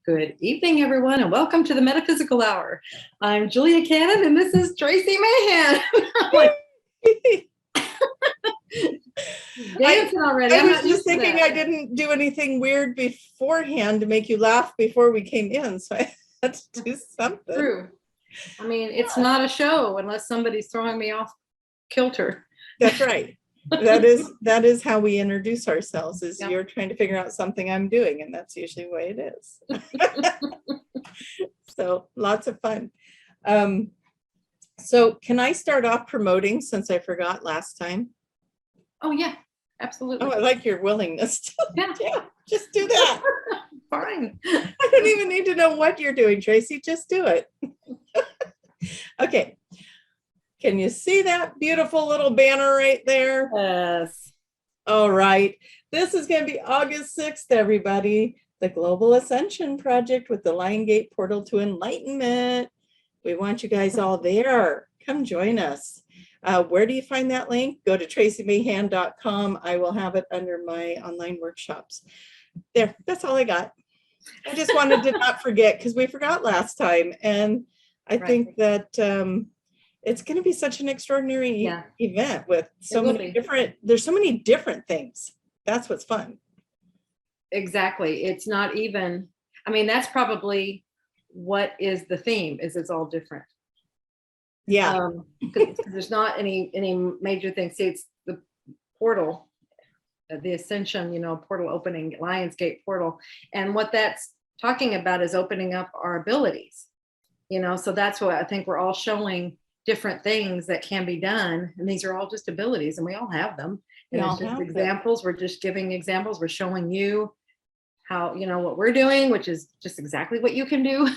Good evening, everyone, and welcome to the Metaphysical Hour. I'm Julia Cannon, and this is Tracie Mahan. Dancing already. I was just thinking I didn't do anything weird beforehand to make you laugh before we came in, so I had to do something. True. I mean, it's not a show unless somebody's throwing me off kilter. That's right. That is how we introduce ourselves, is You're trying to figure out something I'm doing, and that's usually the way it is. So lots of fun. So can I start off promoting, since I forgot last time? Oh yeah, absolutely. Oh, I like your willingness to yeah, just do that. Fine. I don't even need to know what you're doing, Tracie. Just do it. Okay. Can you see that beautiful little banner right there? Yes. All right. This is going to be August 6th, everybody. The Global Ascension Project with the Lion Gate Portal to Enlightenment. We want you guys all there. Come join us. Where do you find that link? Go to traciemahan.com. I will have it under my online workshops. There, that's all I got. I just wanted to not forget, because we forgot last time. And I think that it's going to be such an extraordinary event with so many there's so many different things. That's what's fun. Exactly. It's not even, I mean, that's probably what is the theme, is it's all different. Yeah. There's not any major things. See, it's the portal, the Ascension, portal opening, Lionsgate portal. And what that's talking about is opening up our abilities, so that's what I think we're all showing, different things that can be done. And these are all just abilities, and we all have them. And it's just examples. We're just giving examples. We're showing you how, what we're doing, which is just exactly what you can do.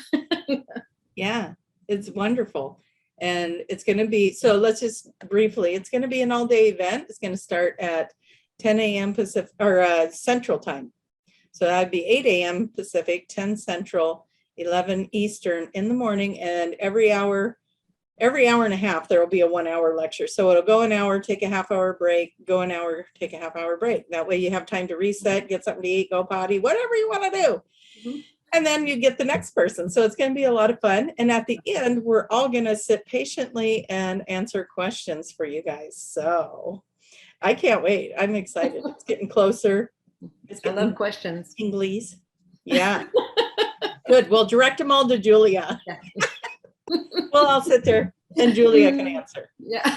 Yeah, it's wonderful. And it's going to be, so let's just briefly, it's going to be an all-day event. It's going to start at 10 a.m. Pacific or Central Time. So that'd be 8 a.m. Pacific, 10 Central, 11 Eastern in the morning. And every hour and a half, there will be a 1 hour lecture. So it'll go an hour, take a half-hour break, go an hour, take a half-hour break. That way you have time to reset, get something to eat, go potty, whatever you want to do. Mm-hmm. And then you get the next person. So it's going to be a lot of fun. And at the end, we're all going to sit patiently and answer questions for you guys. So I can't wait. I'm excited. It's getting closer. I love questions. English. Yeah. Good. We'll direct them all to Julia. Yeah. Well, I'll sit there and Julia can answer. Yeah.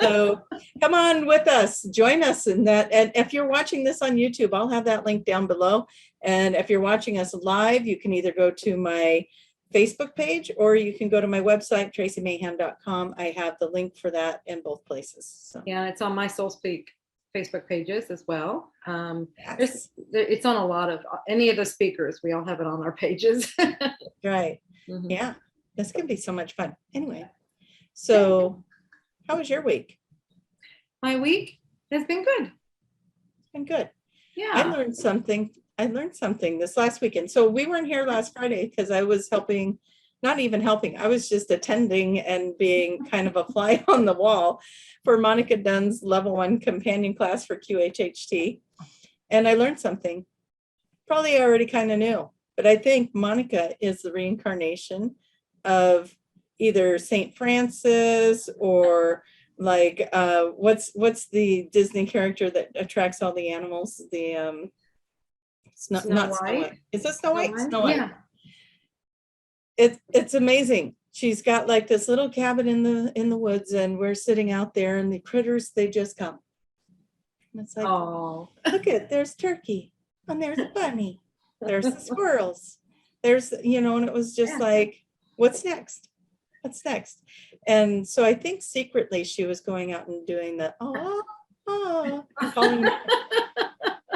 So come on with us. Join us in that. And if you're watching this on YouTube, I'll have that link down below. And if you're watching us live, you can either go to my Facebook page or you can go to my website, traciemahan.com. I have the link for that in both places. So. Yeah, it's on my Soul Speak Facebook pages as well. Yes. It's on a lot of, any of the speakers, we all have it on our pages. Right. Mm-hmm. Yeah. This can be so much fun. Anyway, so how was your week? My week has been good. It's been good. Yeah. I learned something this last weekend. So we weren't here last Friday because I was helping, not even helping. I was just attending and being kind of a fly on the wall for Monica Dunn's level 1 companion class for QHHT. And I learned something. Probably I already kind of knew, but I think Monica is the reincarnation of either St. Francis or like what's the Disney character that attracts all the animals? The Snow White. Is it Snow White? Snow White. Yeah. It's amazing. She's got like this little cabin in the woods, and we're sitting out there, and the critters, they just come. And it's like, oh, look there's turkey, and there's a bunny, there's the squirrels, there's and it was just like, what's next? What's next? And so I think secretly she was going out and doing the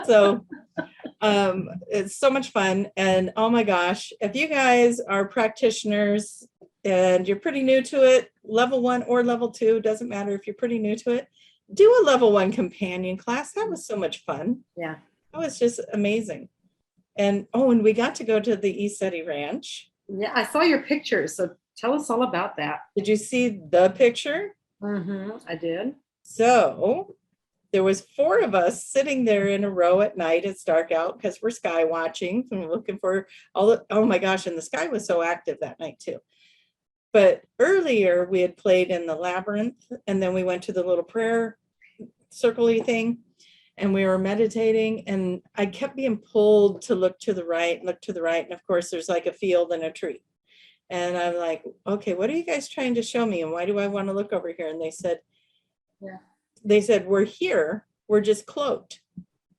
so it's so much fun. And oh my gosh, if you guys are practitioners and you're pretty new to it, level 1 or level 2, doesn't matter if you're pretty new to it, do a level 1 companion class. That was so much fun. Yeah. That was just amazing. And and we got to go to the ECETI Ranch. Yeah, I saw your pictures. So tell us all about that. Did you see the picture? Mm-hmm, I did. So there was 4 of us sitting there in a row at night. It's dark out because we're sky watching and looking for all the, oh my gosh, and the sky was so active that night too. But earlier we had played in the labyrinth, and then we went to the little prayer circle-y thing, and we were meditating, and I kept being pulled to look to the right, and of course there's like a field and a tree. And I'm like, okay, what are you guys trying to show me? And why do I want to look over here? And they said, we're here, we're just cloaked.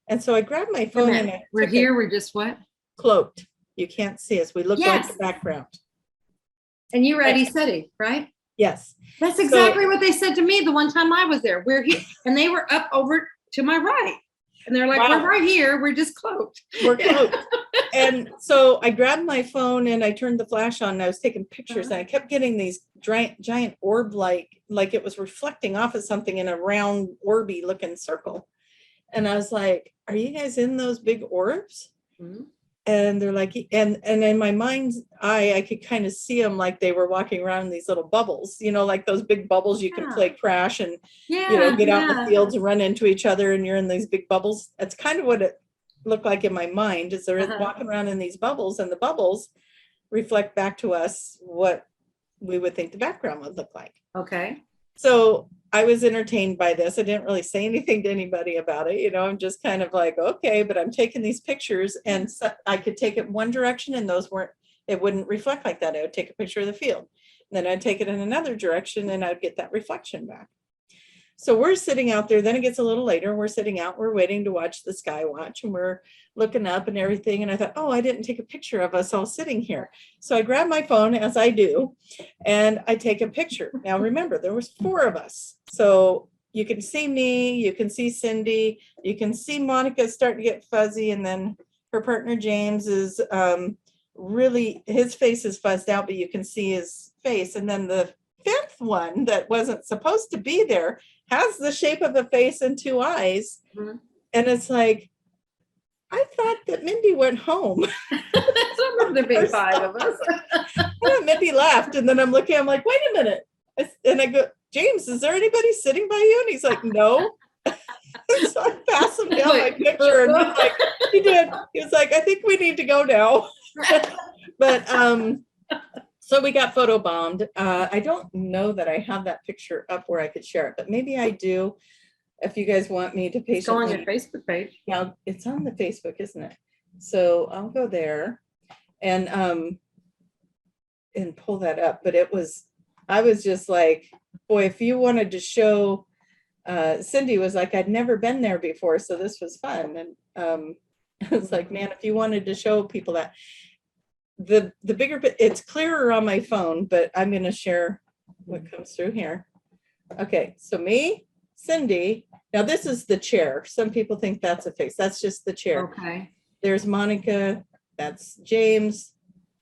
And so I grabbed my phone and we're here, we're just what? Cloaked. You can't see us. We look like the background. And you were at ECETI, right? Yes. That's exactly what they said to me the one time I was there. We're here. And they were up over to my right. And they're like, we're right here. We're just cloaked. We're cloaked. And so I grabbed my phone and I turned the flash on, and I was taking pictures, and I kept getting these giant orb like it was reflecting off of something in a round orby looking circle. And I was like, are you guys in those big orbs? Mm-hmm. And they're like, and in my mind's eye, I could kind of see them like they were walking around in these little bubbles, like those big bubbles you can play Crash and, get out in the fields and run into each other, and you're in these big bubbles. That's kind of what it looked like in my mind, is they're walking around in these bubbles, and the bubbles reflect back to us what we would think the background would look like. Okay. So I was entertained by this. I didn't really say anything to anybody about it. I'm just kind of like, okay, but I'm taking these pictures, and so I could take it one direction, and it wouldn't reflect like that. I would take a picture of the field, and then I'd take it in another direction, and I'd get that reflection back. So we're sitting out there, then it gets a little later, we're sitting out, we're waiting to watch the sky watch, and we're looking up and everything. And I thought, oh, I didn't take a picture of us all sitting here. So I grabbed my phone, as I do, and I take a picture. Now, remember, there was 4 of us. So you can see me, you can see Cindy, you can see Monica starting to get fuzzy. And then her partner, James, is really, his face is fuzzed out, but you can see his face. And then the 5th one that wasn't supposed to be there has the shape of a face and 2 eyes. Mm-hmm. And it's like, I thought that Mindy went home. I remember there being 5 of us. And Mindy laughed, and then I'm looking, I'm like, wait a minute. And I go, James, is there anybody sitting by you? And he's like, no. So I passed him down my picture, and he's like, he did. He was like, I think we need to go now. But so we got photobombed. I don't know that I have that picture up where I could share it, but maybe I do. If you guys want me to patiently. It's on your Facebook page. Yeah, it's on the Facebook, isn't it? So I'll go there and pull that up. But I was just like, boy, if you wanted to show, Cindy was like, I'd never been there before, so this was fun. And I was like, man, if you wanted to show people that, the bigger bit, it's clearer on my phone, but I'm going to share what comes through here. Okay, so me, Cindy. Now this is the chair. Some people think that's a face. That's just the chair. Okay. There's Monica. That's James.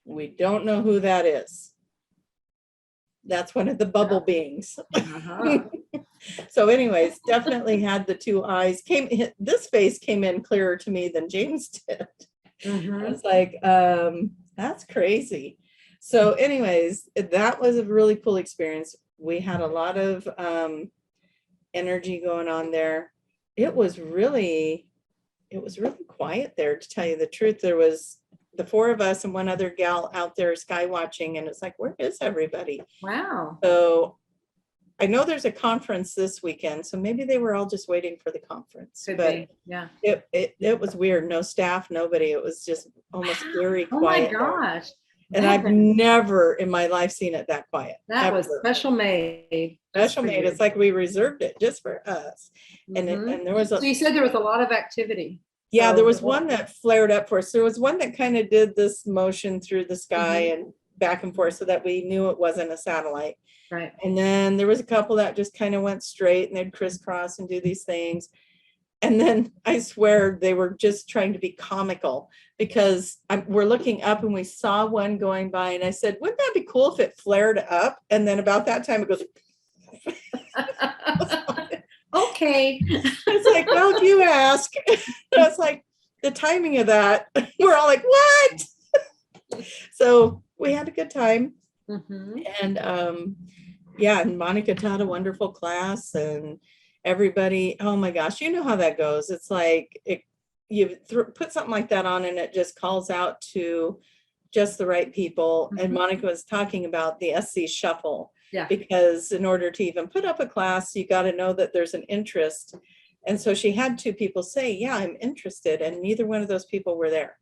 We don't know who that is. That's one of the bubble beings. Uh-huh. So anyways, definitely had the 2 eyes. This face came in clearer to me than James did. Mm-hmm. I was like, that's crazy. So anyways, that was a really cool experience. We had a lot of energy going on there. It was really quiet there, to tell you the truth. There was the 4 of us and one other gal out there sky watching, and it's like, where is everybody? Wow. So I know there's a conference this weekend, so maybe they were all just waiting for the conference. Could but be. Yeah. It was weird. No staff, nobody. It was just almost very quiet. Oh my gosh. And I've never in my life seen it that quiet. That was special made. Special made. It's like we reserved it just for us. And and there was so you said there was a lot of activity. Yeah, there was one that flared up for us. There was one that kind of did this motion through the sky and back and forth, so that we knew it wasn't a satellite. Right. And then there was a couple that just kind of went straight, and they'd crisscross and do these things. And then I swear they were just trying to be comical, because we're looking up and we saw one going by, and I said, wouldn't that be cool if it flared up? And then about that time it goes. Okay. It's like, well, if you ask. It's like the timing of that. We're all like, what? So we had a good time. Mm-hmm. And and Monica taught a wonderful class, and everybody, oh my gosh, you know how that goes. It's like you put something like that on and it just calls out to just the right people. And Monica was talking about the SC shuffle. Yeah. Because in order to even put up a class, you got to know that there's an interest. And so she had 2 people say, yeah, I'm interested. And neither one of those people were there.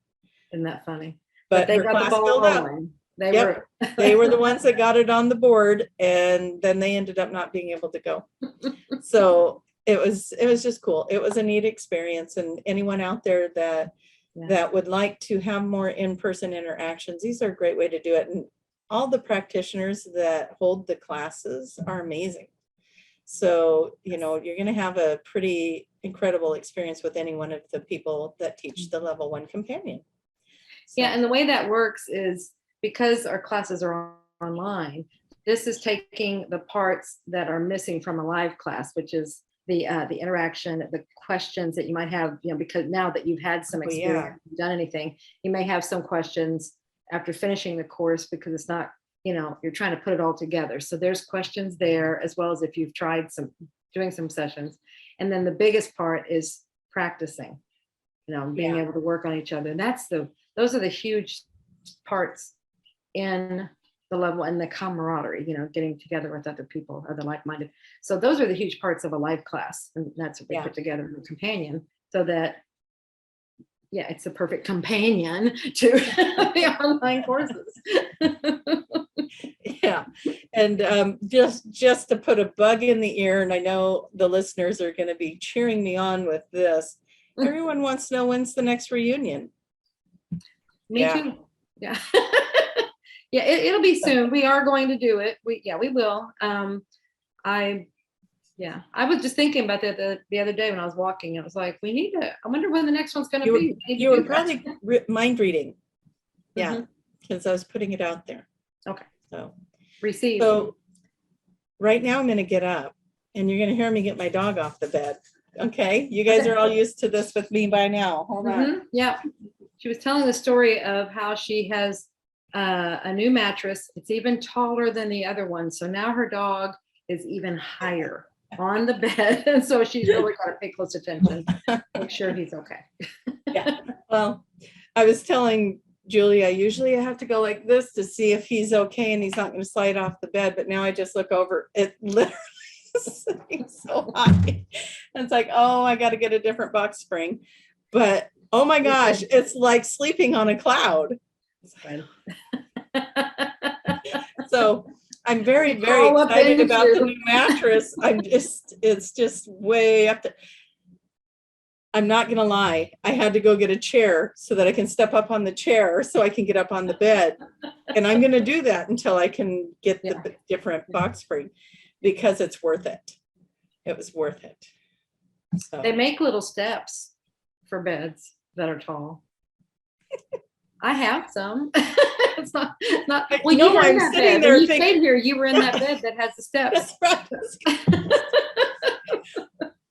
Isn't that funny? But they her got class the ball filled up. rolling. They Yep. were They were the ones that got it on the board, and then they ended up not being able to go. So it was just cool. It was a neat experience, and anyone out there that would like to have more in-person interactions, these are a great way to do it. And all the practitioners that hold the classes are amazing. So, you know, you're going to have a pretty incredible experience with any one of the people that teach the level 1 companion. So. Yeah, and the way that works is because our classes are online, this is taking the parts that are missing from a live class, which is the interaction, the questions that you might have, you know, because now that you've had some experience, done anything, you may have some questions after finishing the course because it's not, you know, you're trying to put it all together. So there's questions there, as well as if you've tried doing some sessions. And then the biggest part is practicing, you know, being able to work on each other. And those are the huge parts in the level and the camaraderie, you know, getting together with other people, other like-minded. So those are the huge parts of a live class. And that's what they put together in the companion, so that, it's a perfect companion to the online courses. Yeah. And just to put a bug in the ear, and I know the listeners are going to be cheering me on with this. Everyone wants to know when's the next reunion. Me too. Yeah. Yeah, it'll be soon. We are going to do it. We will. I was just thinking about that the other day when I was walking. I was like, I wonder when the next one's going to be. You were probably mind reading. Yeah, because I was putting it out there. Okay. So receive. So right now I'm going to get up and you're going to hear me get my dog off the bed. Okay. You guys are all used to this with me by now. Hold on. Yeah. She was telling the story of how she has a new mattress. It's even taller than the other one. So now her dog is even higher on the bed. And so she's really got to pay close attention, make sure he's okay. Yeah. Well, I was telling Julia, usually I have to go like this to see if he's okay and he's not going to slide off the bed. But now I just look over. It literally is sitting so high. And it's like, oh, I got to get a different box spring. But oh my gosh, it's like sleeping on a cloud. So I'm very, very excited about the new mattress. It's just way up there. I'm not going to lie. I had to go get a chair so that I can step up on the chair so I can get up on the bed. And I'm going to do that until I can get the different box spring, because it's worth it. It was worth it. So. They make little steps for beds that are tall. I have some. It's not. Well, you were in that bed. When you stayed here, you were in that bed that has the steps.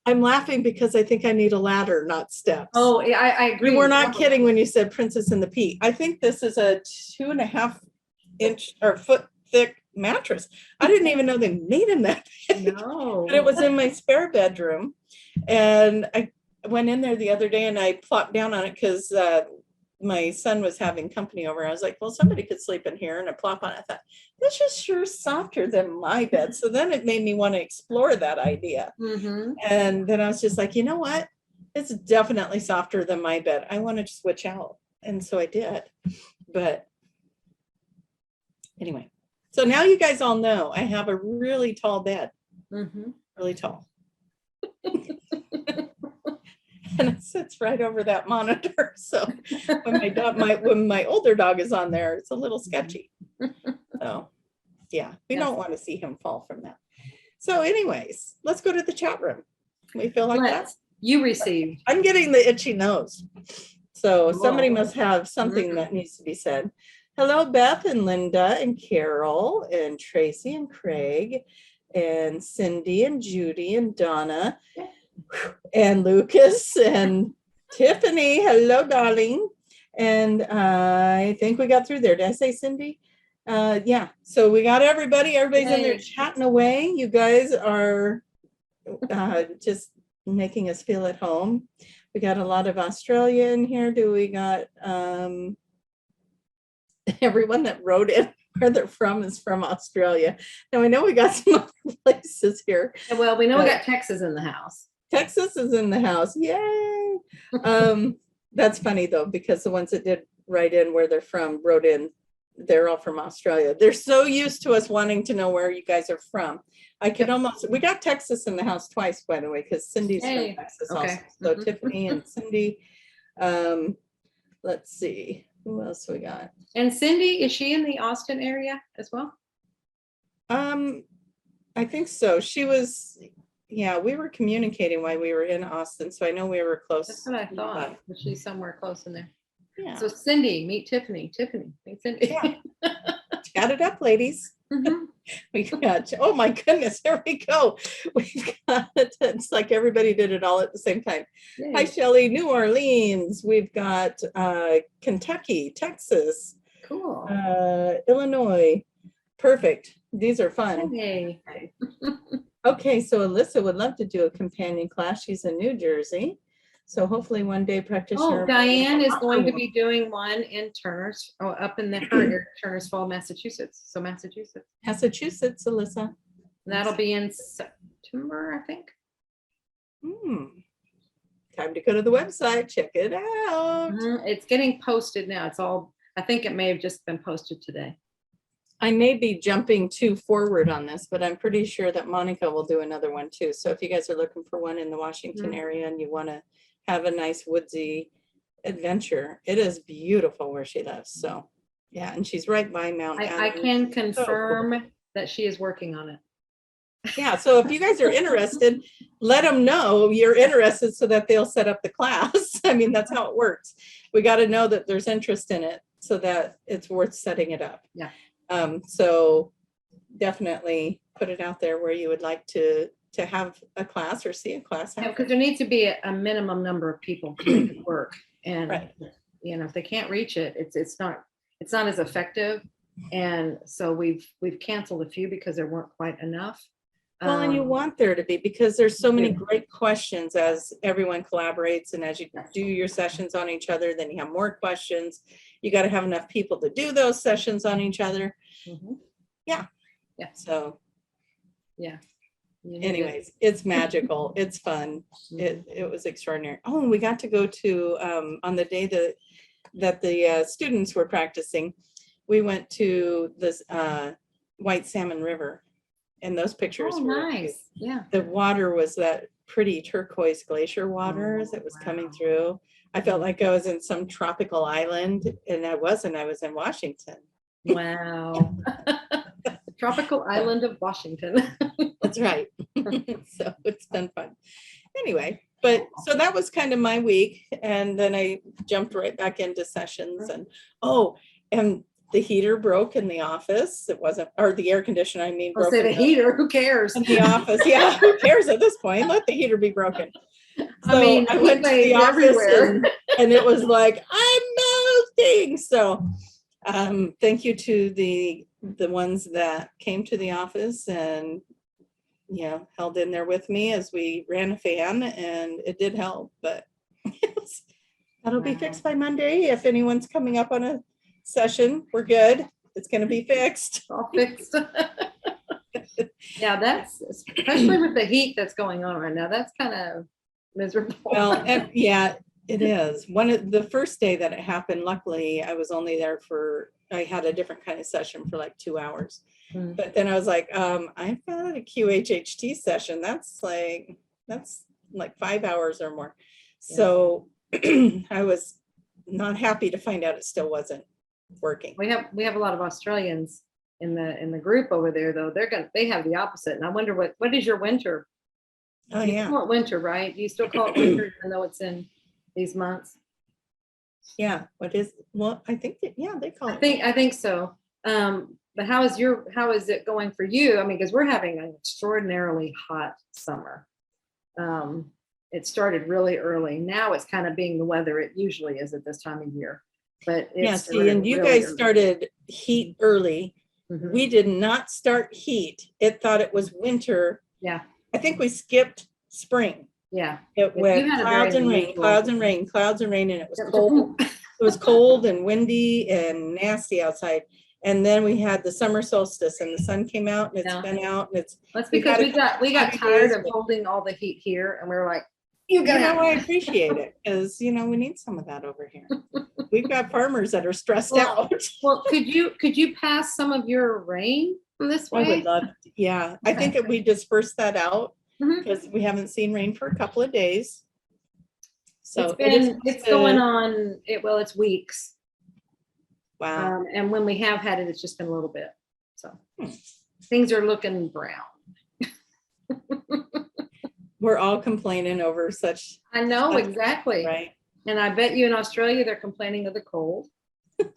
I'm laughing because I think I need a ladder, not steps. Oh, yeah, I agree. You were not kidding when you said Princess and the Pea. I think this is a 2.5 inch or foot thick mattress. I didn't even know they made them that big. No. But it was in my spare bedroom. And I went in there the other day and I plopped down on it because my son was having company over. I was like, well, somebody could sleep in here, and I plop on it. I thought, this is sure softer than my bed. So then it made me want to explore that idea. Mm-hmm. And then I was just like, you know what? It's definitely softer than my bed. I want to switch out. And so I did. But anyway, so now you guys all know I have a really tall bed. Mm-hmm. Really tall. And it sits right over that monitor. So when my older dog is on there, it's a little sketchy. So yeah, we don't want to see him fall from that. So anyways, let's go to the chat room. We feel like that. You received. I'm getting the itchy nose. So somebody must have something that needs to be said. Hello, Beth and Linda and Carol and Tracy and Craig and Cindy and Judy and Donna. And Lucas and Tiffany. Hello, darling. And I think we got through there. Did I say Cindy? Yeah. So we got everybody. Everybody's in there chatting away. You guys are just making us feel at home. We got a lot of Australia in here. We got everyone that wrote in where they're from is from Australia. Now I know we got some other places here. Well, we know we got Texas in the house. Texas is in the house. Yay. That's funny though, because the ones that did write in where they're from wrote in, they're all from Australia. They're so used to us wanting to know where you guys are from. I could almost, we got Texas in the house twice, by the way, because Cindy's from Texas also. So Tiffany and Cindy. Let's see, who else we got? And Cindy, is she in the Austin area as well? I think so. She was, yeah, we were communicating while we were in Austin, so I know we were close. That's what I thought. But she's somewhere close in there. Yeah. So Cindy, meet Tiffany. Tiffany, meet Cindy. Yeah. Chat it up, ladies. Mm-hmm. We got, oh my goodness, there we go. We've got, it's like everybody did it all at the same time. Yay. Hi, Shelley, New Orleans. We've got Kentucky, Texas, Cool. Illinois. Perfect. These are fun. Hey. Okay, so Alyssa would love to do a companion class. She's in New Jersey. So hopefully one day practitioner. Oh, Diane is going to be doing one in Turner's, up in the her area, Turner's Fall, Massachusetts. So Massachusetts. Massachusetts, Alyssa. And that'll be in September, I think. Time to go to the website, check it out. It's getting posted now. It's all, I think it may have just been posted today. I may be jumping too forward on this, but I'm pretty sure that Monica will do another one too. So if you guys are looking for one in the Washington area and you want to have a nice woodsy adventure, it is beautiful where she lives. So yeah, and she's right by Mount Adams. I can confirm that she is working on it. Yeah, so if you guys are interested, let them know you're interested so that they'll set up the class. I mean, that's how it works. We got to know that there's interest in it so that it's worth setting it up. Yeah. So definitely put it out there where you would like to have a class or see a class. Yeah, because there needs to be a minimum number of people to make it work. And right. You know, if they can't reach it, it's not as effective. And so we've canceled a few because there weren't quite enough. Well, and you want there to be, because there's so many great questions as everyone collaborates, and as you do your sessions on each other, then you have more questions. You got to have enough people to do those sessions on each other. Yeah. So yeah. Anyways, it's magical. It's fun. It was extraordinary. Oh, and we got to go to on the day that the students were practicing, we went to this White Salmon River. And those pictures were nice. Yeah. The water was that pretty turquoise glacier water that was coming through. I felt like I was in some tropical island, and I wasn't. I was in Washington. Wow. Tropical island of Washington. That's right. So it's been fun. Anyway, but so that was kind of my week. And then I jumped right back into sessions. And and the heater broke in the office. It wasn't, or the air conditioner, I mean. I'll say the heater, who cares? In the office, yeah, who cares at this point? Let the heater be broken. So I mean, I went to the office and it was like, I'm melting. So thank you to the ones that came to the office and, you know, held in there with me as we ran a fan, and it did help, but that'll be fixed by Monday. If anyone's coming up on a session, we're good. It's going to be fixed. All fixed. Yeah, that's, especially with the heat that's going on right now, that's kind of miserable. Well, and yeah, it is. One of the first day that it happened, luckily I was only there I had a different kind of session for like 2 hours. But then I was like, I've got a QHHT session. That's like 5 hours or more. Yeah. So I was not happy to find out it still wasn't working. We have a lot of Australians in the group over there, though. They have the opposite. And I wonder what is your winter? Oh, you yeah. call it winter, right? Do you still call it winter even though it's in these months? Yeah. What is, well, I think they call it. I think so. But how is it going for you? I mean, because we're having an extraordinarily hot summer. It started really early. Now it's kind of being the weather it usually is at this time of year. But and you guys started heat early. We did not start heat. It thought it was winter. Yeah. I think we skipped spring. Yeah. It You went had a clouds very and rain, unusual- clouds and rain, clouds and rain, and it was cold. It was cold and windy and nasty outside. And then we had the summer solstice and the sun came out and it's Yeah. been out and it's. That's we've because had a we got cloudy tired days, of but- holding all the heat here, and we were like, You know, I appreciate it because, you know, we need some of that over here. We've got farmers that are stressed Well, out. well, could you pass some of your rain from this I way? would love, yeah. I think Okay. that we disperse that out Mhm. because we haven't seen rain for a couple of days. So It's going on, it's weeks. Wow. And when we have had it, it's just been a little bit. So Hmm. things are looking brown. We're all complaining over such, I know, That's exactly. right? And I bet you in Australia, they're complaining of the cold.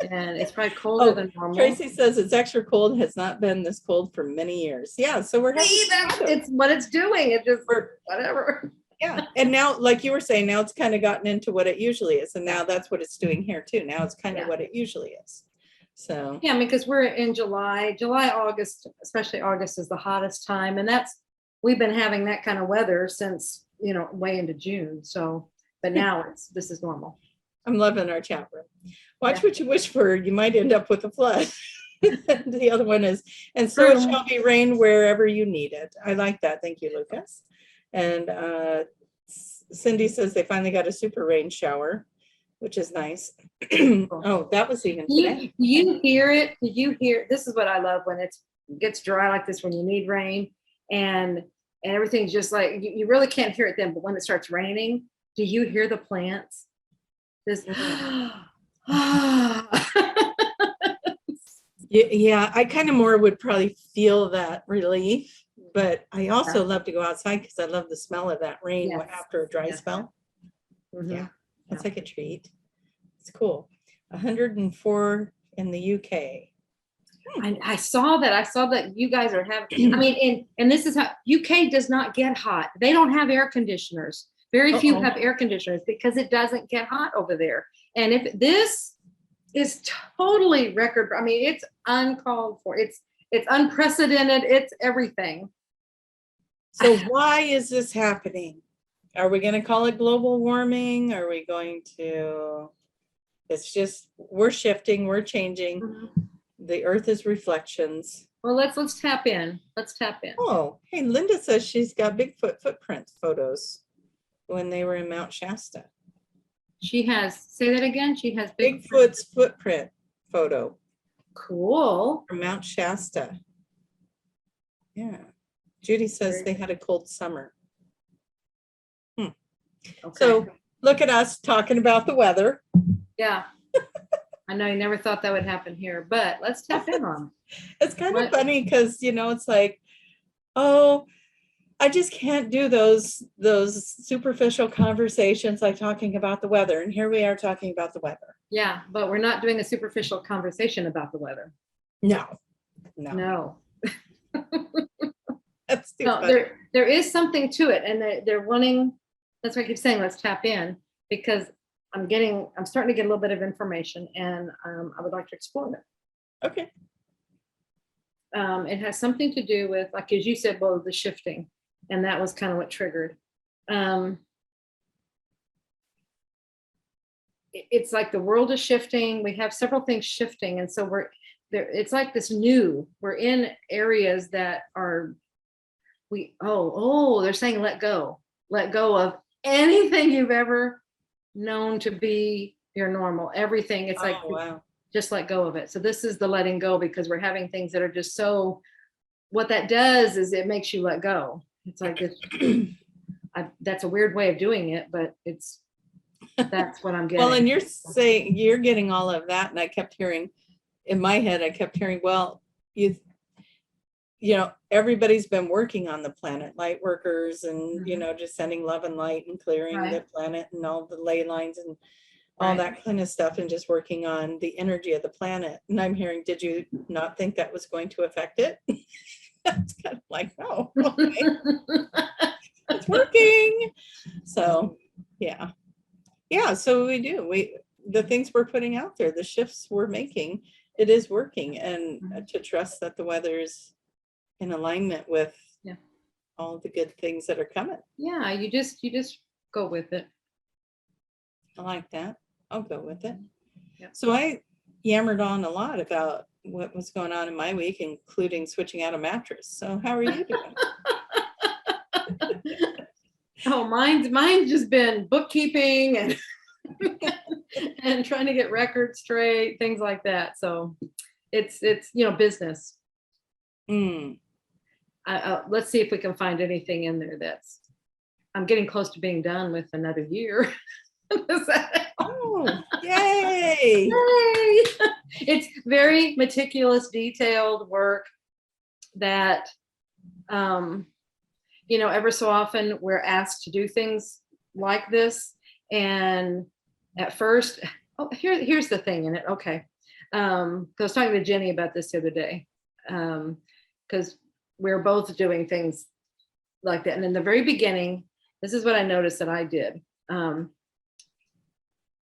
And it's probably colder Oh, than normal. Tracie says it's extra cold, has not been this cold for many years. Yeah, so we're having, See, it's what it's doing. It just, whatever. yeah. And now, like you were saying, now it's kind of gotten into what it usually is. And now that's what it's doing here too. Now it's kind of Yeah. what it usually is. So, Yeah, I mean, because we're in July, August, especially August is the hottest time. And we've been having that kind of weather since, way into June. So, but now this is normal. I'm loving our chat room. Watch Yeah. what you wish for. You might end up with a flood. The other one is, and so it True. shall be rain wherever you need it. I like that. Thank you, Lucas. And Cindy says they finally got a super rain shower, which is nice. Oh, that was even today. You hear it? You hear? This is what I love when it gets dry like this, when you need rain and everything's just like, you really can't hear it then, but when it starts raining, do you hear the plants? This, Yeah, I kind of more would probably feel that relief, but I also Yeah. love to go outside because I love the smell of that rain Yes. after a dry Yes. spell. Mhm. Yeah, that's like a treat. It's cool. 104 in the UK. I saw that. I saw that you guys are having, I mean, and this is how UK does not get hot. They don't have air conditioners. Very few Uh-oh. have air conditioners because it doesn't get hot over there. And if this is totally record, I mean, it's uncalled for. It's unprecedented. It's everything. So why is this happening? Are we going to call it global warming? Are we going to, it's just, we're shifting, we're changing. The earth is reflections. Well, let's tap in. Let's tap in. Oh, hey, Linda says she's got Bigfoot footprint photos when they were in Mount Shasta. She has, say that again. She has Bigfoot's footprint photo Cool. from Mount Shasta. Yeah. Judy says they had a cold summer. Okay. So look at us talking about the weather. Yeah. I know you never thought that would happen here, but let's tap in on it. It's kind of What? funny because, it's like, oh, I just can't do those superficial conversations like talking about the weather. And here we are talking about the weather. Yeah, but we're not doing a superficial conversation about the weather. No. No. That's too No, funny. there is something to it, and they're wanting. That's why I keep saying let's tap in, because I'm starting to get a little bit of information, and I would like to explore it. Okay. It has something to do with, like as you said, well, the shifting, and that was kind of what triggered. It's like the world is shifting. We have several things shifting, and so we're there. It's like this new. We're in areas that are. They're saying let go of anything you've ever known to be your normal. Everything. It's like Wow. just let go of it. So this is the letting go, because we're having things that are just so. What that does is it makes you let go. It's like this. That's a weird way of doing it, but that's what I'm getting. Well, and you're saying you're getting all of that, and I kept hearing in my head, well, everybody's been working on the planet, light workers, and just sending love and light and clearing the planet and all the ley lines and all that kind of stuff, and just working on the energy of the planet. And I'm hearing, did you not think that was going to affect it? It's kind of like, no, okay. It's working. So yeah, so the things we're putting out there, the shifts we're making, it is working, and to trust that the weather is in alignment with all the good things that are coming. Yeah, you just go with it. I like that. I'll go with it. Yep. So I yammered on a lot about what was going on in my week, including switching out a mattress. So how are you doing? Oh, mine's just been bookkeeping and and trying to get records straight, things like that. So it's business. Let's see if we can find anything in there that's. I'm getting close to being done with another year. Oh, yay! Yay! It's very meticulous, detailed work that, ever so often we're asked to do things like this. And at first, here's the thing in it. Okay. I was talking to Jenny about this the other day, because we're both doing things like that. And in the very beginning, this is what I noticed that I did. And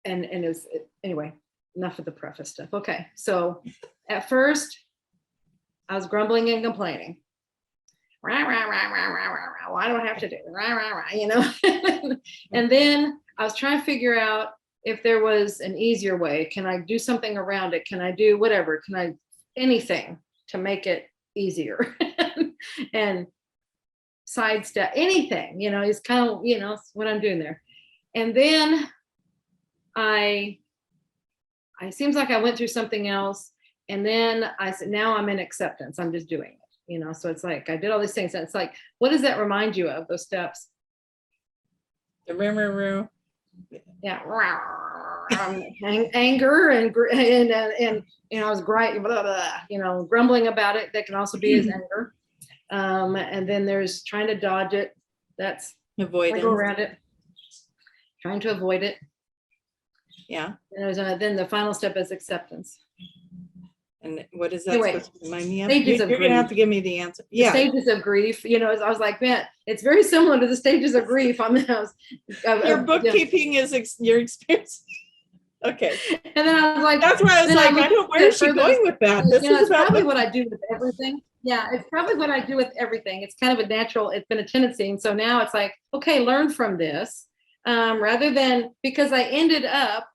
it was, anyway, enough of the preface stuff. Okay. So at first I was grumbling and complaining. Rah, rah, rah, rah, rah, rah, rah. Why do I have to do it? Rah, rah, rah, And then I was trying to figure out if there was an easier way. Can I do something around it? Can I do whatever? Can I anything to make it easier? And sidestep anything, it's kind of, what I'm doing there. And then I seems like I went through something else. And then I said, now I'm in acceptance. I'm just doing it. So it's like I did all these things. And it's like, what does that remind you of, those steps? The room. Yeah. Anger and I was grumbling about it. That can also be as anger. And then there's trying to dodge it. That's avoidance. Go around it. Trying to avoid it. Yeah. And then the final step is acceptance. And what is that Anyway, supposed to remind me of? Stages of You're going to have to give me the answer. The stages of grief. I was like, man, it's very similar to the stages of grief. Your bookkeeping is your experience. Okay. And then I was like, that's why I was like, where is she going with that? This is probably what I do with everything. Yeah, it's probably what I do with everything. It's kind of a natural, it's been a tendency. And so now it's like, okay, learn from this. Rather than, because I ended up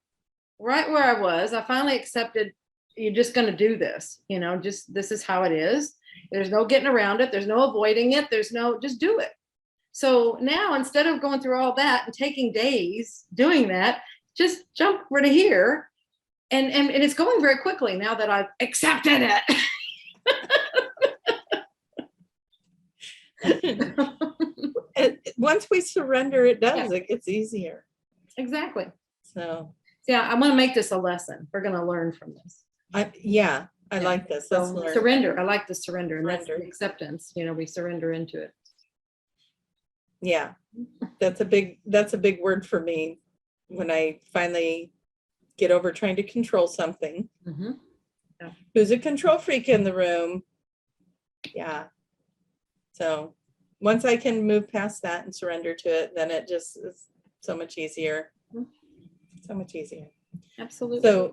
right where I was, I finally accepted, you're just going to do this, just this is how it is. There's no getting around it. There's no avoiding it. Just do it. So now instead of going through all that and taking days doing that, just jump right to here. And it's going very quickly now that I've accepted it. Once we surrender, it does. Yeah. It gets easier. Exactly. So yeah, I want to make this a lesson. We're going to learn from this. I like this. So surrender. I like the surrender. And that's the acceptance. We surrender into it. Yeah, that's a big word for me when I finally get over trying to control something. Mm-hmm. Yeah. Who's a control freak in the room? Yeah. So once I can move past that and surrender to it, then it just is so much easier. So much easier. Absolutely.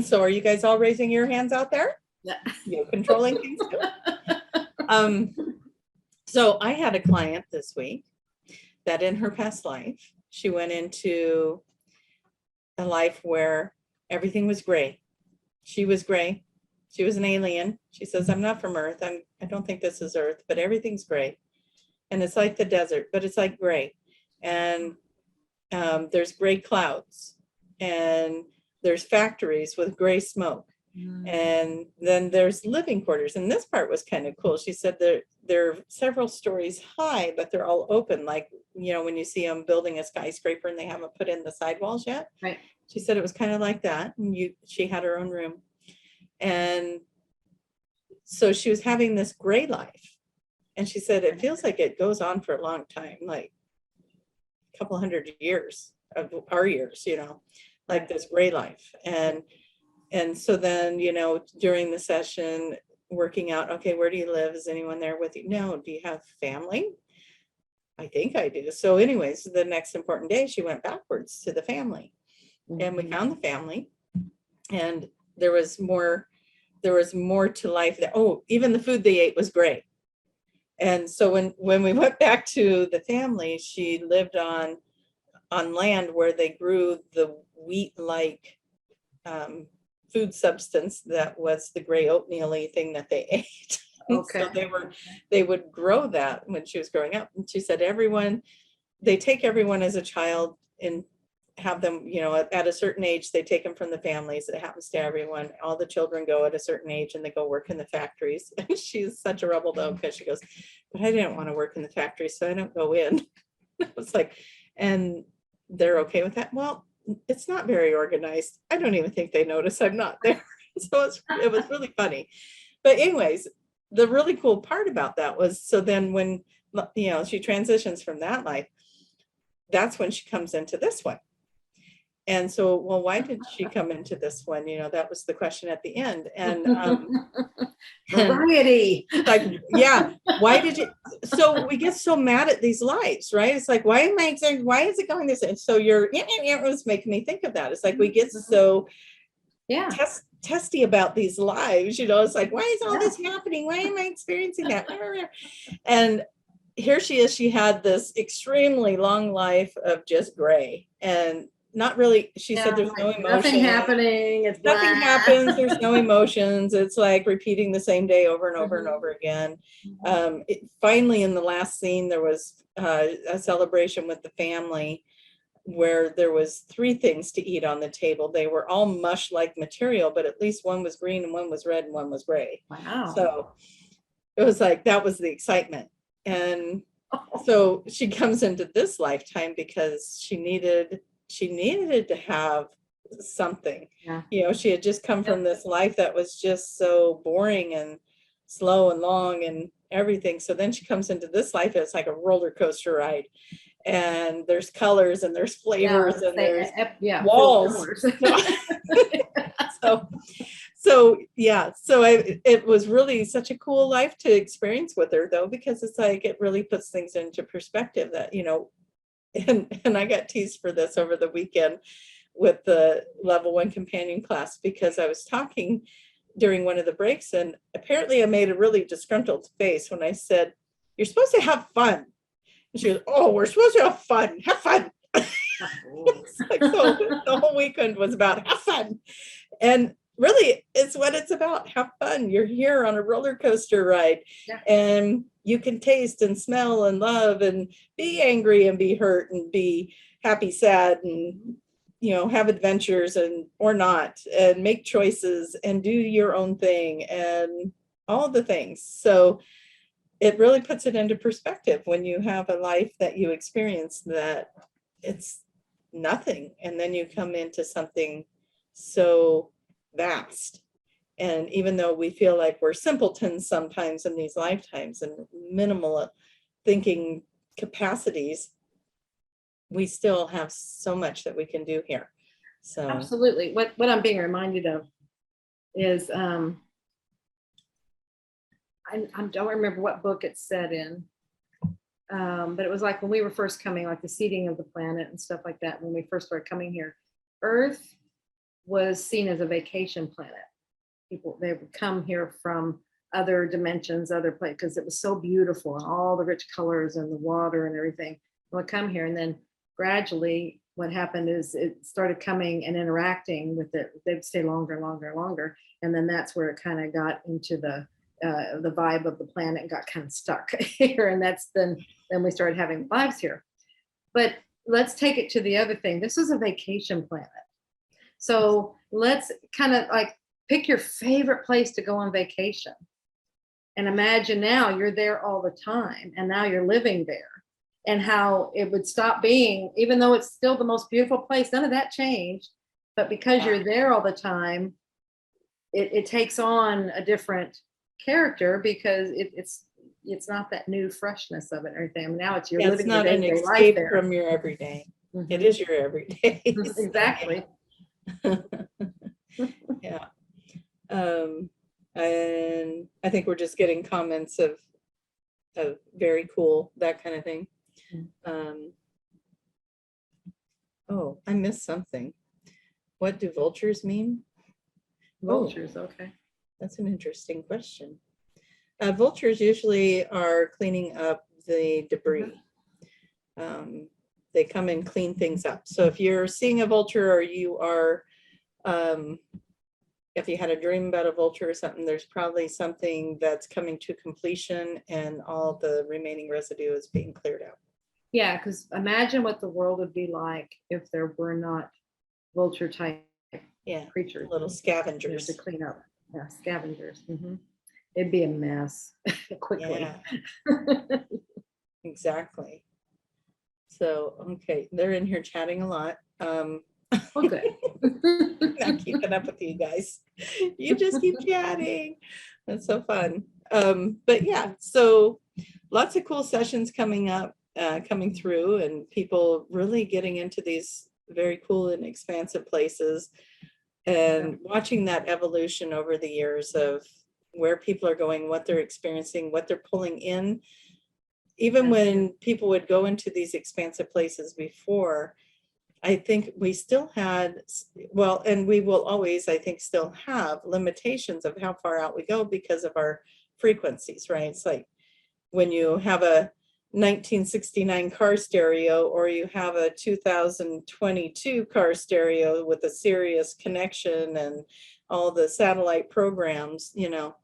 So are you guys all raising your hands out there? Yeah. You're controlling things too. So I had a client this week that in her past life, she went into a life where everything was gray. She was gray. She was an alien. She says, I'm not from Earth. I don't think this is Earth, but everything's gray. And it's like the desert, but it's like gray. And there's gray clouds. And there's factories with gray smoke. And then there's living quarters. And this part was kind of cool. She said they're several stories high, but they're all open. Like, when you see them building a skyscraper and they haven't put in the sidewalls yet. Right. She said it was kind of like that. And she had her own room. And so she was having this gray life. And she said, it feels like it goes on for a long time, like a couple hundred years of our years, like this gray life. And so then, during the session, working out, okay, where do you live? Is anyone there with you? No. Do you have family? I think I do. So anyways, the next important day, she went backwards to the family. And we found the family. And there was more to life. Even the food they ate was gray. And so when we went back to the family, she lived on land where they grew the wheat-like food substance that was the gray oatmeal-y thing that they ate. Okay. So they would grow that when she was growing up. And she said they take everyone as a child and have them, you know, at a certain age, they take them from the families. It happens to everyone. All the children go at a certain age and they go work in the factories. And she's such a rebel though, because she goes, but I didn't want to work in the factory, so I don't go in. It's like, and they're okay with that. Well, it's not very organized. I don't even think they notice I'm not there. So it was really funny. But anyways, the really cool part about that was, so then when, you know, she transitions from that life, that's when she comes into this one. And so, well, why did she come into this one? You know, that was the question at the end. And variety. like, yeah, why did you? So we get so mad at these lives, right? It's like, why am I saying, why is it going this? And so it was making me think of that. It's like we get so testy about these lives, you know. It's like, why is all this happening? Why am I experiencing that? And here she is. She had this extremely long life of just gray and not really, she said there's no emotion. Nothing happening. It's nothing happens. There's no emotions. It's like repeating the same day over and over and over again. Finally, in the last scene, there was a celebration with the family where there was 3 things to eat on the table. They were all mush-like material, but at least one was green and one was red and one was gray. Wow. So it was like, that was the excitement. And so she comes into this lifetime because she needed to have something. You know, she had just come from this life that was just so boring and slow and long and everything. So then she comes into this life, it's like a roller coaster ride. And there's colors and there's flavors and there's walls. So it was really such a cool life to experience with her though, because it's like, it really puts things into perspective that, you know, and I got teased for this over the weekend with the level 1 companion class, because I was talking during one of the breaks and apparently I made a really disgruntled face when I said, you're supposed to have fun. And she goes, oh, we're supposed to have fun. Have fun. It's like, so the whole weekend was about have fun. And really, it's what it's about. Have fun. You're here on a roller coaster ride, and you can taste and smell and love and be angry and be hurt and be happy, sad, and, you know, have adventures and or not, and make choices and do your own thing and all the things. So it really puts it into perspective when you have a life that you experience that it's nothing, and then you come into something so vast. And even though we feel like we're simpletons sometimes in these lifetimes and minimal thinking capacities, we still have so much that we can do here. So absolutely. What I'm being reminded of is I don't remember what book it's said in, but it was like when we were first coming, like the seeding of the planet and stuff like that. When we first started coming here, Earth was seen as a vacation planet. People, they would come here from other dimensions, other places, because it was so beautiful and all the rich colors and the water and everything. They would come here, and then gradually what happened is it started coming and interacting with it. They'd stay longer and longer and longer. And then that's where it kind of got into the vibe of the planet and got kind of stuck here. And that's then we started having lives here. But let's take it to the other thing. This is a vacation planet. So let's kind of like pick your favorite place to go on vacation. And imagine now you're there all the time, and now you're living there, and how it would stop being, even though it's still the most beautiful place, none of that changed. But because you're there all the time, it takes on a different character, because it's not that new freshness of it and everything. I mean, now it's you're living not an escape from your everyday. It is your everyday. Exactly. Yeah. And I think we're just getting comments of very cool, that kind of thing. Oh, I missed something. What do vultures mean? Vultures, okay. That's an interesting question. Vultures usually are cleaning up the debris. They come and clean things up. So if you're seeing a vulture, or you are, if you had a dream about a vulture or something, there's probably something that's coming to completion and all the remaining residue is being cleared out. Yeah, because imagine what the world would be like if there were not vulture type creatures. Little scavengers to clean up. Yeah, scavengers. It'd be a mess quickly. Yeah. Exactly. So, okay, they're in here chatting a lot. Okay. Not keeping up with you guys. You just keep chatting. That's so fun. But yeah, so lots of cool sessions coming up, coming through, and people really getting into these very cool and expansive places, and watching that evolution over the years of where people are going, what they're experiencing, what they're pulling in. Even when people would go into these expansive places before, I think we still had, well, and we will always, I think, still have limitations of how far out we go because of our frequencies, right? It's like when you have a 1969 car stereo, or you have a 2022 car stereo with a Sirius connection and all the satellite programs, you know,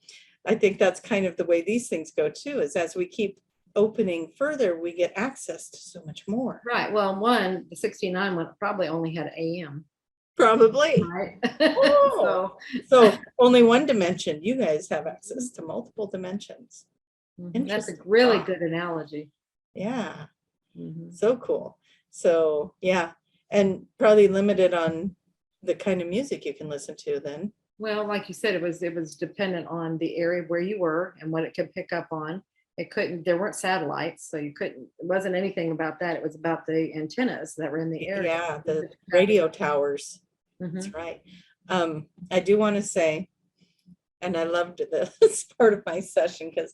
I think that's kind of the way these things go too, is as we keep opening further, we get access to so much more. Right. Well, the 69 one probably only had AM. Probably. Right. So only one dimension. You guys have access to multiple dimensions. That's a really good analogy. Yeah. So cool. So yeah, and probably limited on the kind of music you can listen to then. Well, like you said, it was dependent on the area where you were and what it could pick up on. There weren't satellites, so it wasn't anything about that. It was about the antennas that were in the area. Yeah, the radio towers. That's right. I do want to say, and I loved this part of my session, because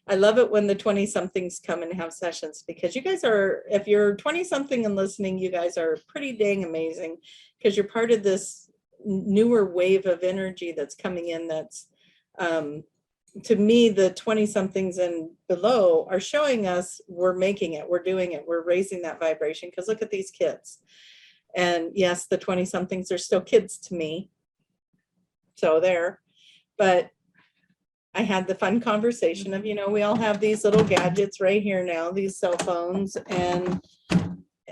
I love it when the 20-somethings come and have sessions, because you guys are, if you're 20-something and listening, you guys are pretty dang amazing, because you're part of this newer wave of energy that's coming in. That's to me, the 20-somethings and below are showing us we're making it, we're doing it, we're raising that vibration, because look at these kids. And yes, the 20-somethings are still kids to me. So there, but I had the fun conversation of, you know, we all have these little gadgets right here now, these cell phones, and,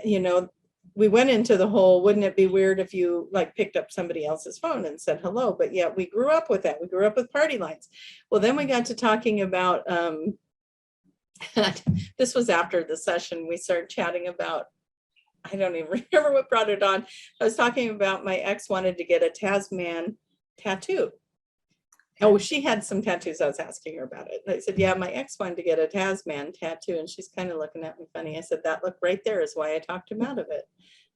you know, we went into the whole, wouldn't it be weird if you like picked up somebody else's phone and said hello? But yeah, we grew up with that. We grew up with party lines. Well, then we got to talking about, this was after the session, we started chatting about, I don't even remember what brought it on. I was talking about my ex wanted to get a Tasman tattoo. Oh, she had some tattoos. I was asking her about it. And I said, yeah, my ex wanted to get a Tasman tattoo. And she's kind of looking at me funny. I said, that look right there is why I talked him out of it.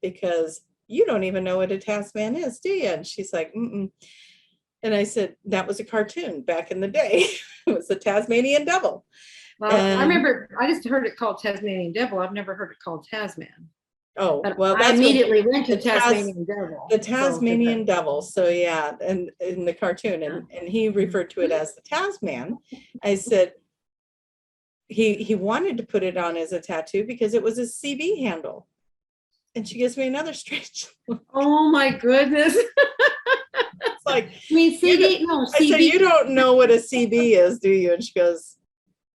Because you don't even know what a Tasman is, do you? And she's like, mm-mm. And I said, that was a cartoon back in the day. It was the Tasmanian devil. Well, I remember, I just heard it called Tasmanian devil. I've never heard it called Tasman. Oh, but well, I immediately went to Tasmanian devil. The Tasmanian devil. So yeah, and in the cartoon, and he referred to it as the Tasman. I said he wanted to put it on as a tattoo because it was a CB handle. And she gives me another strange look. Oh my goodness. It's like, I mean, CB, no, CB. I said, you don't know what a CB is, do you? And she goes,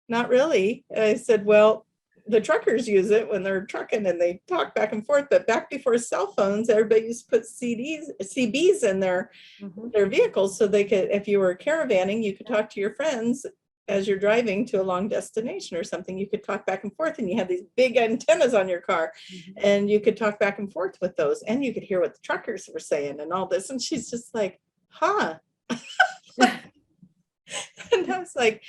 not really. And I said, well, the truckers use it when they're trucking and they talk back and forth. But back before cell phones, everybody used to put CBs in their vehicles, so they could, if you were caravanning, you could talk to your friends as you're driving to a long destination or something. You could talk back and forth, and you had these big antennas on your car, and you could talk back and forth with those, and you could hear what the truckers were saying and all this. And she's just like, huh. And I was like,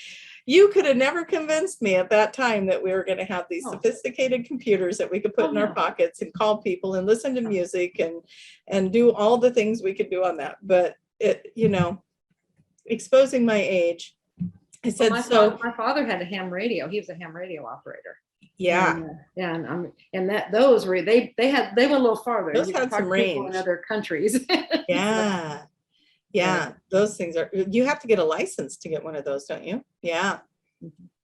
you could have never convinced me at that time that we were going to have these sophisticated computers that we could put in our pockets and call people and listen to music and do all the things we could do on that. But it, you know, exposing my age, I said, well, my father had a ham radio. He was a ham radio operator. Yeah. And that those were, they went a little farther. Those had some range in other countries. Yeah. Yeah, those things are, you have to get a license to get one of those, don't you? Yeah.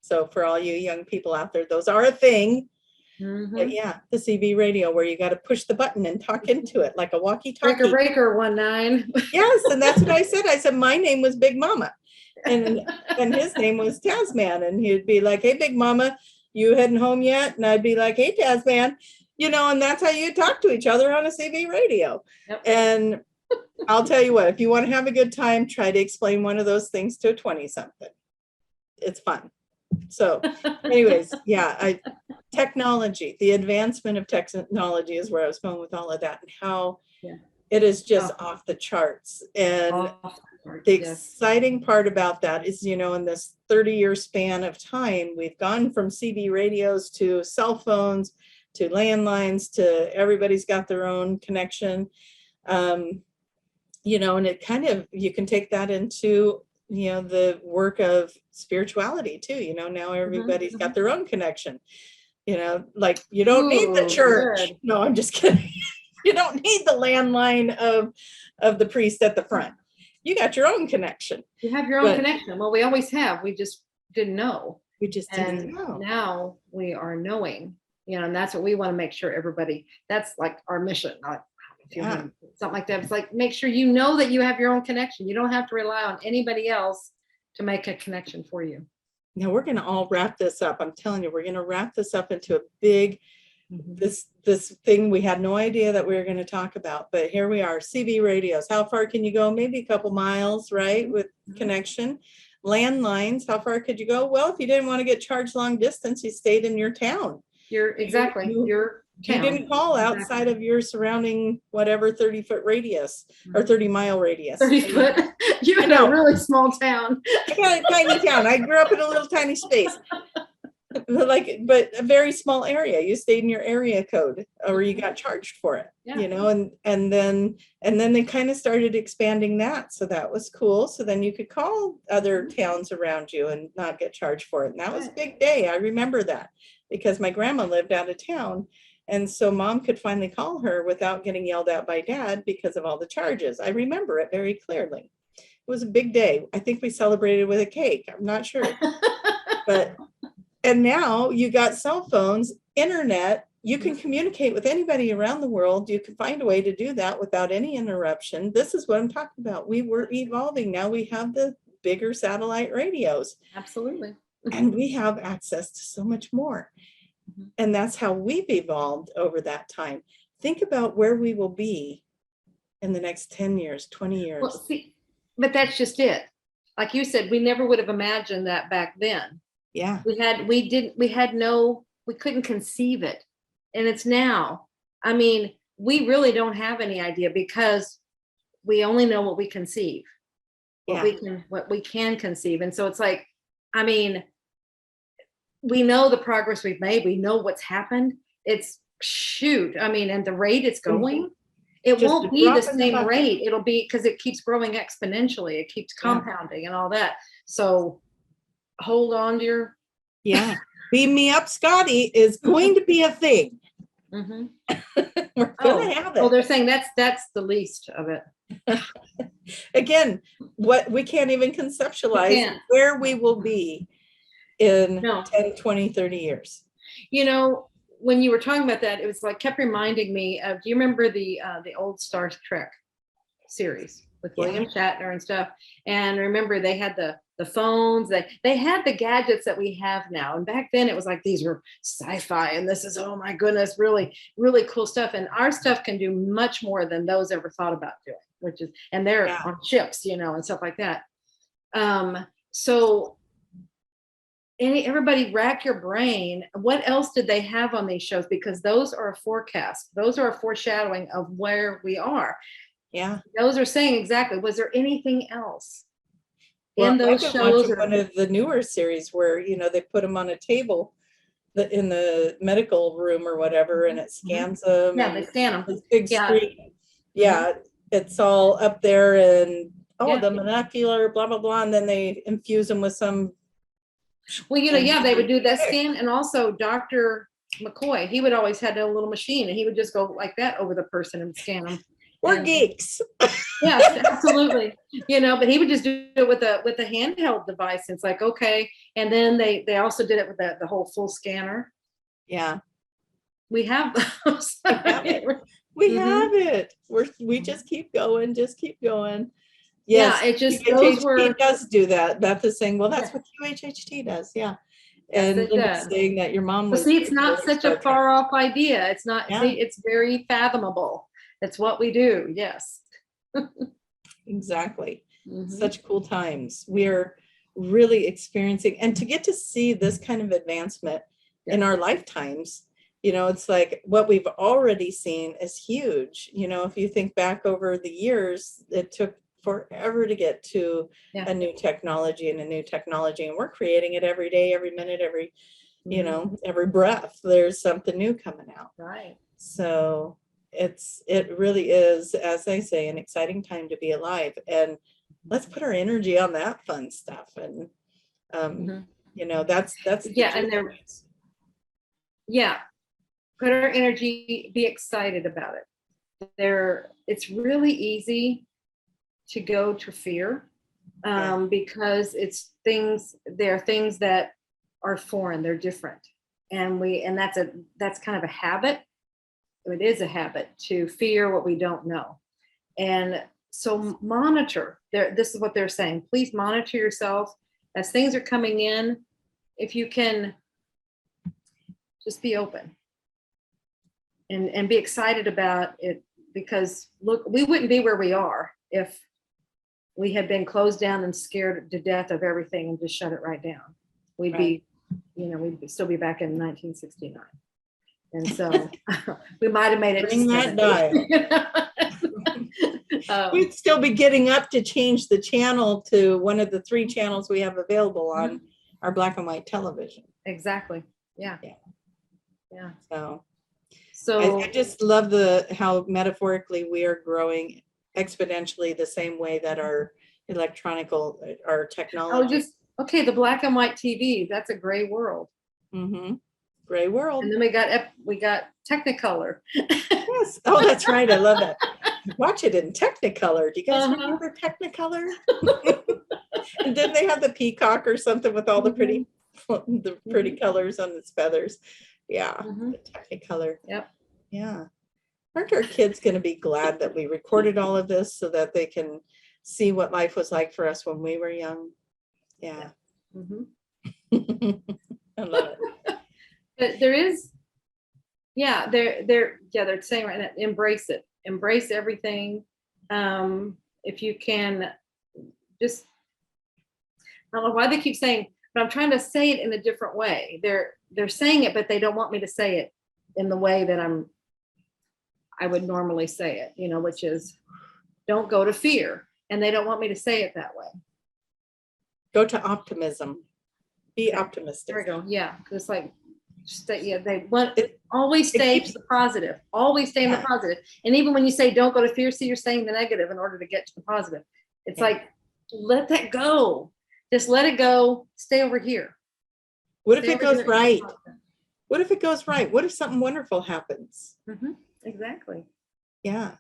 So for all you young people out there, those are a thing. But yeah, the CB radio where you got to push the button and talk into it like a walkie-talkie. Breaker 19. Yes, and that's what I said. I said my name was Big Mama, and his name was Tasman, and he'd be like, "Hey, Big Mama, you heading home yet?" And I'd be like, "Hey, Tasman," and that's how you talk to each other on a CB radio. Yep. And I'll tell you what, if you want to have a good time, try to explain one of those things to a 20-something. It's fun. So anyways, yeah, technology, the advancement of technology is where I was going with all of that, and how it is just off the charts. And the exciting part about that is, in this 30-year span of time, we've gone from CB radios to cell phones, to landlines, to everybody's got their own connection. And it kind of, you can take that into the work of spirituality too. Now everybody's got their own connection. Like you don't need the church. Good. No, I'm just kidding. You don't need the landline of the priest at the front. You got your own connection. You have your own connection. Well, we always have. We just didn't know. We just didn't know. Now we are knowing. And that's what we want to make sure everybody. That's like our mission. Something like that. It's like, make sure you know that you have your own connection. You don't have to rely on anybody else to make a connection for you. Now we're going to all wrap this up. I'm telling you, we're going to wrap this up into a big, this thing we had no idea that we were going to talk about, but here we are. CB radios. How far can you go? Maybe a couple miles, right? With connection. Landlines. How far could you go? Well, if you didn't want to get charged long distance, you stayed in your town. You didn't call outside of your surrounding whatever 30-foot radius or 30-mile radius. 30 foot. You're in a really small town. I got a tiny town. I grew up in a little tiny space. But a very small area. You stayed in your area code, or you got charged for it. And then they kind of started expanding that. So that was cool. So then you could call other towns around you and not get charged for it. And that was a big day. I remember that, because my grandma lived out of town. And so mom could finally call her without getting yelled at by dad because of all the charges. I remember it very clearly. It was a big day. I think we celebrated with a cake. I'm not sure. And now you got cell phones, internet. You can communicate with anybody around the world. You can find a way to do that without any interruption. This is what I'm talking about. We were evolving. Now we have the bigger satellite radios. Absolutely. And we have access to so much more. And that's how we've evolved over that time. Think about where we will be in the next 10 years, 20 years. Well, see, but that's just it. Like you said, we never would have imagined that back then. Yeah. We couldn't conceive it. And it's now. I mean, we really don't have any idea, because we only know what we conceive, what we can conceive. And so it's like, I mean, we know the progress we've made. We know what's happened. It's and the rate it's going, it just won't be the same rate. It'll be, because it keeps growing exponentially. It keeps compounding and all that. So hold on to your. Beam me up, Scotty is going to be a thing. We're gonna have it. Well, they're saying that's the least of it. Again, what we can't even conceptualize where we will be in 10, 20, 30 years. When you were talking about that, it was like, kept reminding me of, do you remember the old Star Trek series with William Shatner and stuff? And remember, they had the phones, they had the gadgets that we have now. And back then it was like, these were sci-fi, and this is, oh my goodness, really, really cool stuff. And our stuff can do much more than those ever thought about doing, and they're on chips, and stuff like that. So everybody rack your brain. What else did they have on these shows? Because those are a forecast. Those are a foreshadowing of where we are. Yeah. Those are saying exactly, was there anything else in those shows? One of the newer series where, they put them on a table in the medical room or whatever, and it scans them. Yeah, they scan them. This big screen. Yeah. It's all up there, and the molecular blah, blah, blah. And then they infuse them with some. Well, they would do that scan. And also Dr. McCoy, he would always have a little machine, and he would just go like that over the person and scan them. We're And geeks. yes, absolutely. But he would just do it with a handheld device. It's like, okay. And then they also did it with the whole full scanner. Yeah, We have those. we have it. We Mhm. have it. We just keep going, just keep going. Yeah, Yes, it just, those were, QHHT does do that. Beth is saying, well, that's yeah, what QHHT does. Yeah. yes, And it Linda's does. saying that your mom But was see, it's not very such a Star Trek. far off idea. It's not, Yeah. see, it's very fathomable. It's what we do. Yes. Exactly. Mhm. Such cool times. We're really experiencing, and to get to see this kind of advancement in our lifetimes, it's like what we've already seen is huge. If you think back over the years, it took forever to get to Yeah. a new technology and a new technology, and we're creating it every day, every minute, every every breath. There's something new coming out. Right. So it really is, as I say, an exciting time to be alive, and let's put our energy on that fun stuff. And that's Yeah, and they're, yeah, put our energy, be excited about it. It's really easy to go to fear, because there are things that are foreign, they're different, and that's kind of a habit. It is a habit to fear what we don't know. And so monitor, this is what they're saying, please monitor yourself as things are coming in. If you can just be open and be excited about it, because look, we wouldn't be where we are if we had been closed down and scared to death of everything and just shut it right down. We'd be, we'd still be back in 1969. And so we might have made it. Bring that dial. We'd still be getting up to change the channel to one of the 3 channels we have available on our black and white television. Exactly. Yeah. So I just love how metaphorically we are growing exponentially the same way that our technology. Okay, the black and white TV, that's a gray world. Mm-hmm. Gray world. And then we got Technicolor. Yes. Oh, that's right. I love that. Watch it in Technicolor. Do you guys remember Technicolor? And then they have the peacock or something with all the pretty colors on its feathers. Yeah. The Technicolor. Yep. Yeah. Aren't our kids going to be glad that we recorded all of this so that they can see what life was like for us when we were young? Yeah. I love it. But there is, they're saying right now, embrace it, embrace everything. If you can just, I don't know why they keep saying, but I'm trying to say it in a different way. They're saying it, but they don't want me to say it in the way that I would normally say it, which is don't go to fear. And they don't want me to say it that way. Go to optimism. Be optimistic. There we go. Yeah. Because it's like, they want it, always stay to the positive, always stay in the positive. And even when you say don't go to fear, see, you're saying the negative in order to get to the positive. It's like, let that go. Just let it go. Stay over here. What if it goes right? What if it goes right? What if something wonderful happens? Exactly. Yeah.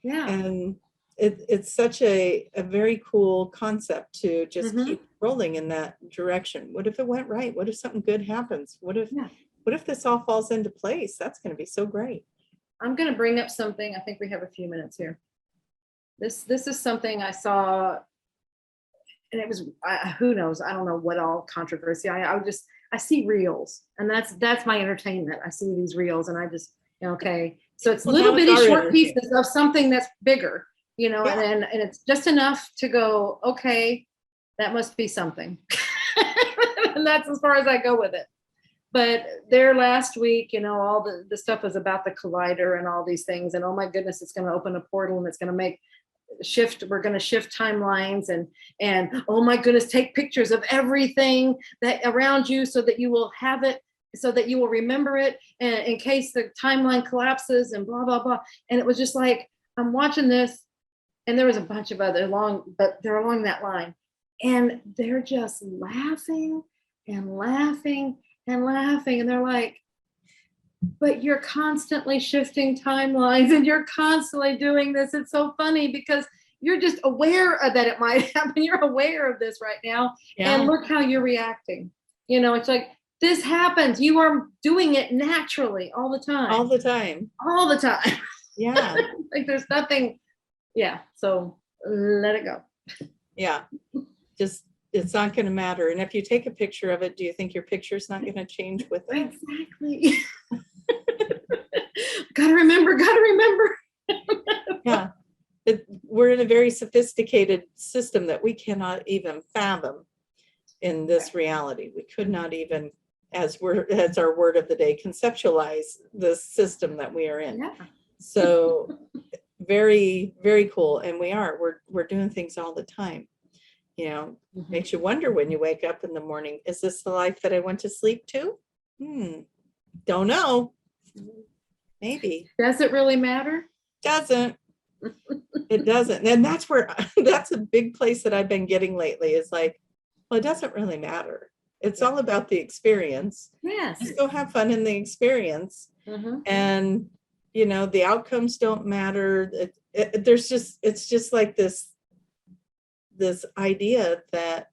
Yeah. And it's such a very cool concept to just keep rolling in that direction. What if it went right? What if something good happens? What if this all falls into place? That's going to be so great. I'm going to bring up something. I think we have a few minutes here. This is something I saw, and it was, who knows? I don't know what all controversy. I see reels, and that's my entertainment. I see these reels, and I just, okay. So it's little bitty short pieces of something that's bigger, and it's just enough to go, okay, that must be something. And that's as far as I go with it. But there last week, all the stuff was about the collider and all these things. And oh my goodness, it's going to open a portal and it's going to we're going to shift timelines and oh my goodness, take pictures of everything that around you so that you will have it, so that you will remember it, and in case the timeline collapses and blah, blah, blah. And it was just like, I'm watching this, and there was a bunch of other but they're along that line. And they're just laughing and laughing and laughing. And they're like, but you're constantly shifting timelines and you're constantly doing this. It's so funny because you're just aware of that it might happen. You're aware of this right now. Yeah. And look how you're reacting. You know, it's like, this happens. You are doing it naturally all the time. All the time. All the time. Yeah. Like there's nothing. Yeah. So let it go. Yeah. Just, it's not going to matter. And if you take a picture of it, do you think your picture's not going to change with it? Exactly. Gotta remember. Yeah. We're in a very sophisticated system that we cannot even fathom in this reality. We could not even, as our word of the day, conceptualize the system that we are in. Yeah. So very, very cool. And we're doing things all the time. You know, makes you wonder when you wake up in the morning, is this the life that I went to sleep to? Don't know. Maybe. Does it really matter? Doesn't. It doesn't. And that's a big place that I've been getting lately, is like, well, it doesn't really matter. It's all about the experience. Yes. Just go have fun in the experience. And, you know, the outcomes don't matter. It's just like this idea that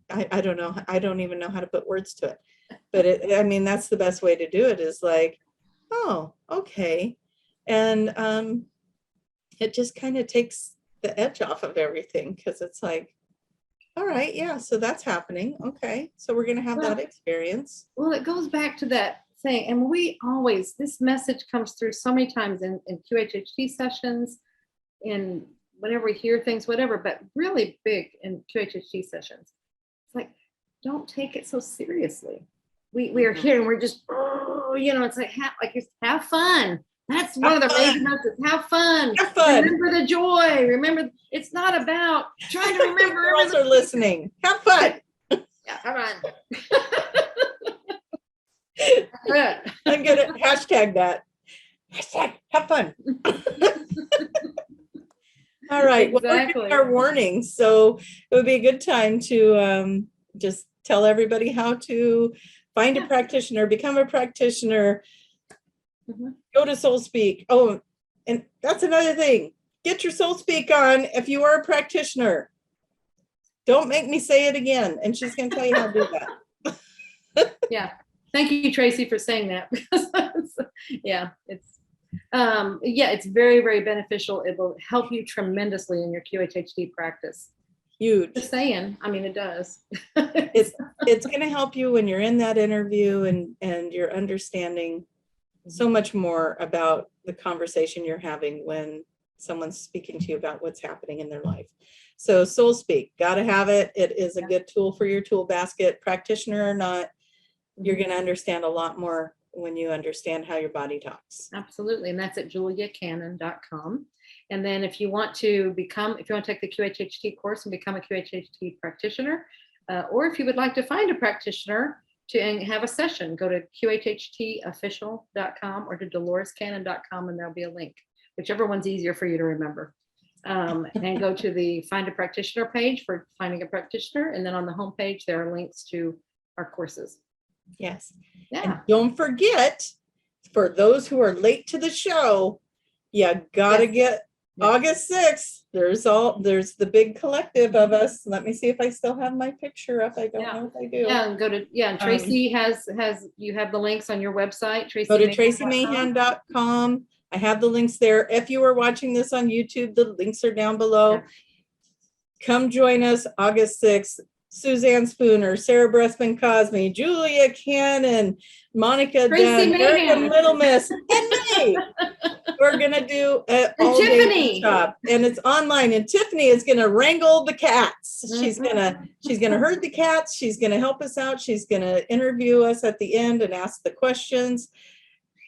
I don't know. I don't even know how to put words to it. But I mean, that's the best way to do it, is like, oh, okay. And it just kind of takes the edge off of everything, because it's like, all right, yeah, so that's happening. Okay, so we're going to have that experience. Well, it goes back to that thing. And this message comes through so many times in QHHT sessions, in whenever we hear things, whatever, but really big in QHHT sessions. It's like, don't take it so seriously. We are here and we're just, you know, it's like, have fun. That's one of the major messages. Have fun. Have fun. Remember the joy. Remember, it's not about trying to remember. Girls are listening. Have fun. Yeah, have fun. I'm gonna hashtag that. Hashtag have fun. All right. Well, we're giving our warnings, so it would be a good time to just tell everybody how to find a practitioner, become a practitioner. Go to Soul Speak. Oh, and that's another thing. Get your Soul Speak on if you are a practitioner. Don't make me say it again. And she's going to tell you how to do that. Yeah. Thank you, Tracie, for saying that. It's very, very beneficial. It will help you tremendously in your QHHT practice. Huge. Just saying. I mean, it does. It's going to help you when you're in that interview and you're understanding so much more about the conversation you're having when someone's speaking to you about what's happening in their life. So Soul Speak, got to have it. It is a good tool for your tool basket, practitioner or not. You're going to understand a lot more when you understand how your body talks. Absolutely. And that's at juliacannon.com. And then if you want to take the QHHT course and become a QHHT practitioner, or if you would like to find a practitioner and have a session, go to qhhtofficial.com or to dolorescannon.com, and there'll be a link, whichever one's easier for you to remember. And go to the Find a Practitioner page for finding a practitioner. And then on the homepage, there are links to our courses. Yes. Yeah. And don't forget, for those who are late to the show, you gotta get August 6th. There's the big collective of us. Let me see if I still have my picture up. I don't know if I do. Yeah, and and Tracie you have the links on your website. Tracie Go to traciemahan.com. I have the links there. If you are watching this on YouTube, the links are down below. Yeah. Come join us August 6th. Suzanne Spooner, Sarah Bressman Cosme, Julia Cannon, Monica Dunn, Erica Little Miss, and me. We're gonna do an all-day workshop, and it's online. And Tiffany is gonna wrangle the cats. She's gonna herd the cats. She's gonna help us out. She's gonna interview us at the end and ask the questions.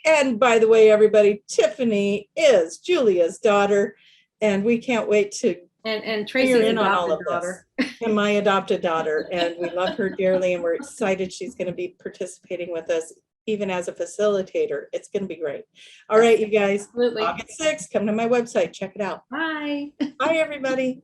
And by the way, everybody, Tiffany is Julia's daughter, and we can't wait to. And Tracie's in on all of daughter. And my adopted daughter, and we love her dearly, and we're excited she's going to be participating with us even as a facilitator. It's going to be great. All right, you guys. Absolutely. August 6th, come to my website, check it out. Bye. Bye, everybody.